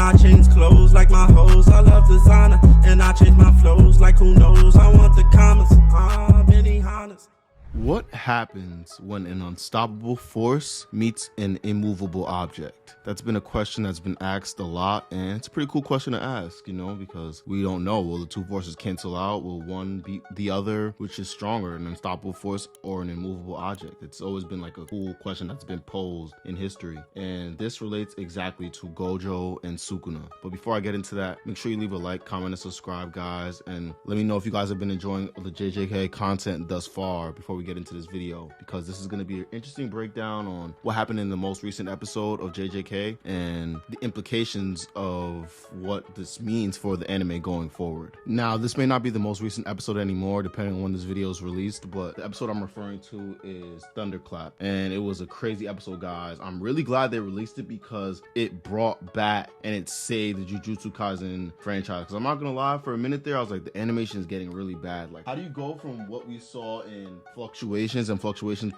I change clothes like my hoes. I love designer, and I change my flows like who knows. I want the commas, many Hondas. What happens when an unstoppable force meets an immovable object? That's been a question that's been asked a lot, and it's a pretty cool question to ask, you know, because we don't know. Will the two forces cancel out? Will one beat the other? Which is stronger, an unstoppable force or an immovable object? It's always been like a cool question that's been posed in history, and this relates exactly to Gojo and Sukuna. But before I get into that, make sure you leave a like, comment, and subscribe, guys, and let me know if you guys have been enjoying the JJK content thus far before we get into this video, because this is going to be an interesting breakdown on what happened in the most recent episode of JJK and the implications of what this means for the anime going forward. Now, this may not be the most recent episode anymore, depending on when this video is released, but the episode I'm referring to is Thunderclap, and it was a crazy episode, guys. I'm really glad they released it because it brought back and it saved the Jujutsu Kaisen franchise. Because I'm not gonna lie, for a minute there, I was like, the animation is getting really bad. Like, how do you go from what we saw in Fluctuations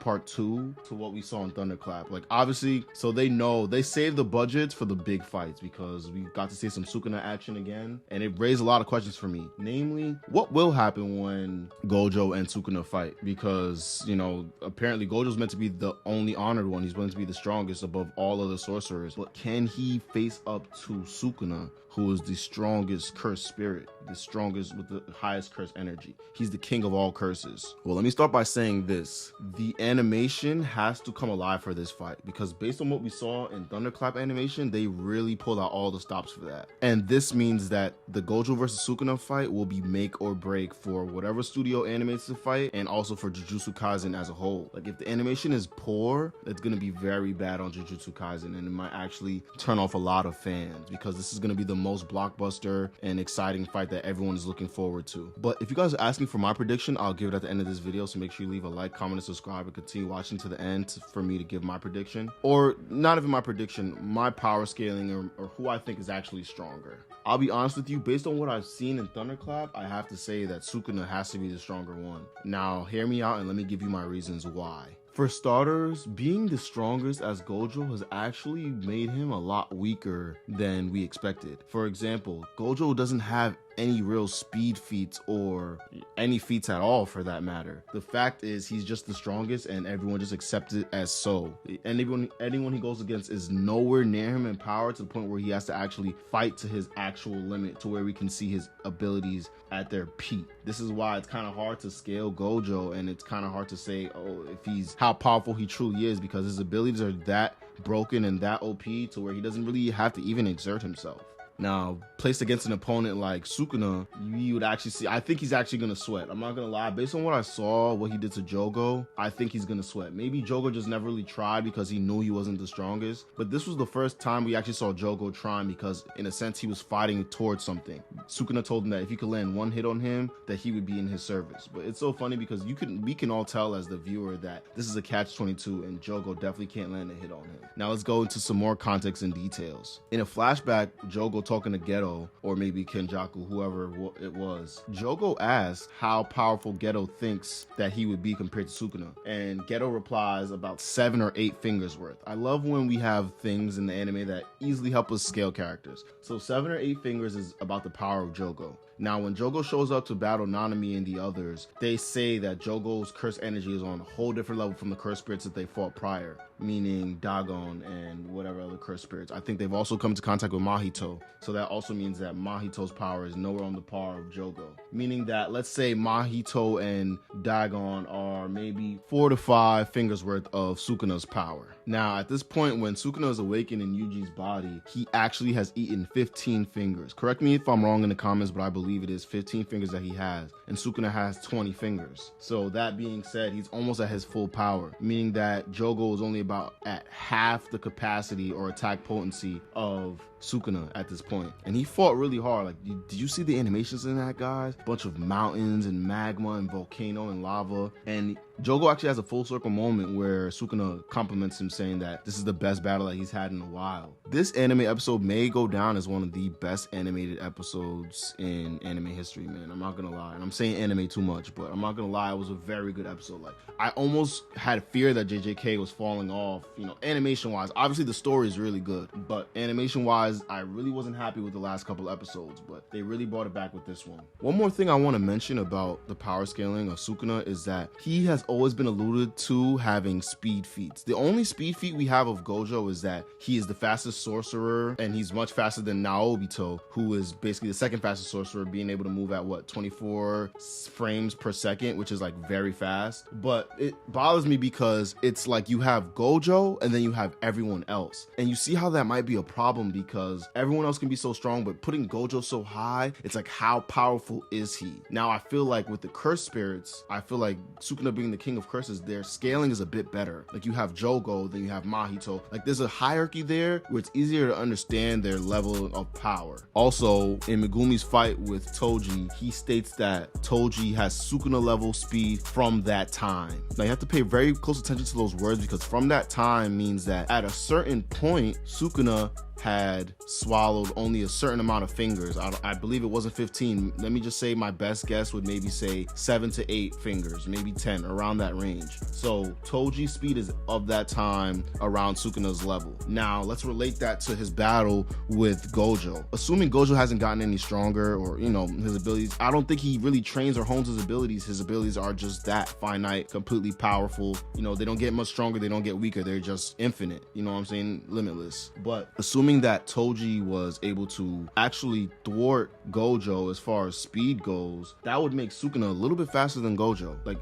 Part 2 to what we saw in Thunderclap? Like, obviously, so they know they saved the budgets for the big fights, because we got to see some Sukuna action again, and it raised a lot of questions for me. Namely, what will happen when Gojo and Sukuna fight? Because, you know, apparently Gojo's meant to be the only honored one. He's meant to be the strongest above all other sorcerers. But can he face up to Sukuna, who is the strongest cursed spirit, the strongest with the highest cursed energy? He's the king of all curses. Well, let me start by saying this. The animation has to come alive for this fight, because based on what we saw in Thunderclap animation, they really pulled out all the stops for that. And this means that the Gojo versus Sukuna fight will be make or break for whatever studio animates the fight, and also for Jujutsu Kaisen as a whole. Like, if the animation is poor, it's going to be very bad on Jujutsu Kaisen, and it might actually turn off a lot of fans, because this is going to be the most blockbuster and exciting fight that everyone is looking forward to. But if you guys are asking for my prediction, I'll give it at the end of this video, so make sure you leave a like, comment, and subscribe, and continue watching to the end for me to give my prediction, or not even my prediction, my power scaling, or who I think is actually stronger. I'll be honest with you, based on what I've seen in Thunderclap, I have to say that Sukuna has to be the stronger one. Now, hear me out and let me give you my reasons why. For starters, being the strongest as Gojo has actually made him a lot weaker than we expected. For example, Gojo doesn't have any real speed feats, or any feats at all for that matter. The fact is, he's just the strongest, and everyone just accepts it as so. Anyone he goes against is nowhere near him in power, to the point where he has to actually fight to his actual limit, to where we can see his abilities at their peak. This is why it's kind of hard to scale Gojo, and it's kind of hard to say, oh, if he's how powerful he truly is, because his abilities are that broken and that OP to where he doesn't really have to even exert himself. Now, placed against an opponent like Sukuna, you would actually see, I think he's actually going to sweat. I'm not going to lie. Based on what I saw, what he did to Jogo, I think he's going to sweat. Maybe Jogo just never really tried because he knew he wasn't the strongest. But this was the first time we actually saw Jogo trying, because in a sense, he was fighting towards something. Sukuna told him that if he could land one hit on him, that he would be in his service. But it's so funny, because we can all tell as the viewer that this is a catch-22, and Jogo definitely can't land a hit on him. Now let's go into some more context and details. In a flashback, Jogo talking to Geto, or maybe Kenjaku, whoever it was, Jogo asked how powerful Geto thinks that he would be compared to Sukuna, and Geto replies about 7 or 8 fingers worth. I love when we have things in the anime that easily help us scale characters. So 7 or 8 fingers is about the power of Jogo. Now, when Jogo shows up to battle Nanami and the others, they say that Jogo's cursed energy is on a whole different level from the cursed spirits that they fought prior, meaning Dagon and whatever other cursed spirits. I think they've also come into contact with Mahito, so that also means that Mahito's power is nowhere on the par of Jogo. Meaning that, let's say Mahito and Dagon are maybe 4 to 5 fingers worth of Sukuna's power. Now, at this point, when Sukuna is awakened in Yuji's body, he actually has eaten 15 fingers. Correct me if I'm wrong in the comments, but I believe it is 15 fingers that he has, and Sukuna has 20 fingers. So that being said, he's almost at his full power, meaning that Jogo is only about at half the capacity or attack potency of Sukuna at this point. And he fought really hard. Like, did you see the animations in that, guys? Bunch of mountains and magma and volcano and lava, and Jogo actually has a full circle moment where Sukuna compliments him, saying that this is the best battle that he's had in a while. This anime episode may go down as one of the best animated episodes in anime history, man. I'm not gonna lie. And I'm saying anime too much, but I'm not gonna lie, it was a very good episode. Like, I almost had fear that JJK was falling off, you know, animation wise. Obviously the story is really good, but animation wise, I really wasn't happy with the last couple episodes, but they really brought it back with this one. One more thing I want to mention about the power scaling of Sukuna is that he has always been alluded to having speed feats. The only speed feat we have of Gojo is that he is the fastest sorcerer, and he's much faster than Naobito, who is basically the second fastest sorcerer, being able to move at what, 24 frames per second, which is like very fast. But it bothers me because it's like you have Gojo and then you have everyone else, and you see how that might be a problem because everyone else can be so strong, but putting Gojo so high, it's like, how powerful is he? Now I feel like with the curse spirits, I feel like Sukuna being the king of curses, their scaling is a bit better. Like, you have Jogo, then you have Mahito. Like, there's a hierarchy there where it's easier to understand their level of power. Also, in Megumi's fight with Toji, he states that Toji has Sukuna level speed from that time. Now you have to pay very close attention to those words, because from that time means that at a certain point, Sukuna had swallowed only a certain amount of fingers. I believe it wasn't 15. Let me just say my best guess would maybe say 7 to 8 fingers, maybe 10, around that range. So Toji's speed is of that time around Sukuna's level. Now let's relate that to his battle with Gojo. Assuming Gojo hasn't gotten any stronger, or, you know, his abilities, I don't think he really trains or hones his abilities. His abilities are just that finite, completely powerful. You know, they don't get much stronger, they don't get weaker, they're just infinite. You know what I'm saying? Limitless. But assuming that Toji was able to actually thwart Gojo as far as speed goes, that would make Sukuna a little bit faster than Gojo. Like,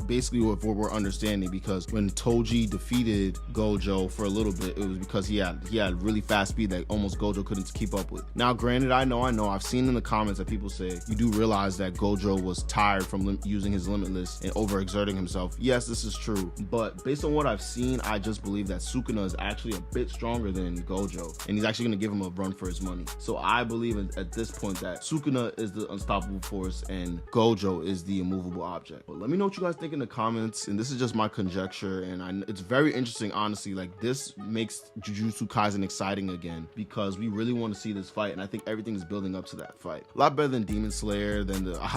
basically what we're understanding, because when Toji defeated Gojo for a little bit, it was because he had really fast speed that almost Gojo couldn't keep up with. Now granted, I know I've seen in the comments that people say, you do realize that Gojo was tired from using his limitless and overexerting himself. Yes, this is true, but based on what I've seen, I just believe that Sukuna is actually a bit stronger than Gojo, and he's actually going to give him a run for his money. So I believe at this point that Sukuna is the unstoppable force and Gojo is the immovable object. But let me know what you guys think in the comments, and this is just my conjecture, and it's very interesting, honestly. Like, this makes Jujutsu Kaisen exciting again, because we really want to see this fight, and I think everything is building up to that fight. A lot better than Demon Slayer,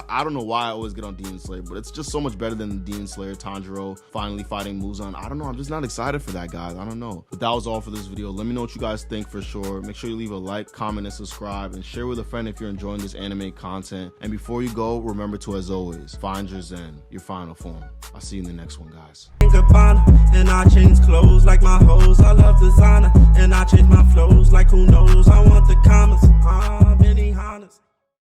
I don't know why I always get on Demon Slayer, but it's just so much better than Demon Slayer, Tanjiro finally fighting Muzan. I don't know, I'm just not excited for that, guys. I don't know. But that was all for this video. Let me know what you guys think for sure. Make sure you leave a like, comment, and subscribe, and share with a friend if you're enjoying this anime content. And before you go, remember to, as always, find your zen, your final form. I'll see you in the next one, guys. And I change clothes like my hoes. I love designer, and I change my flows like who knows. I want the commas, Benny Hannes.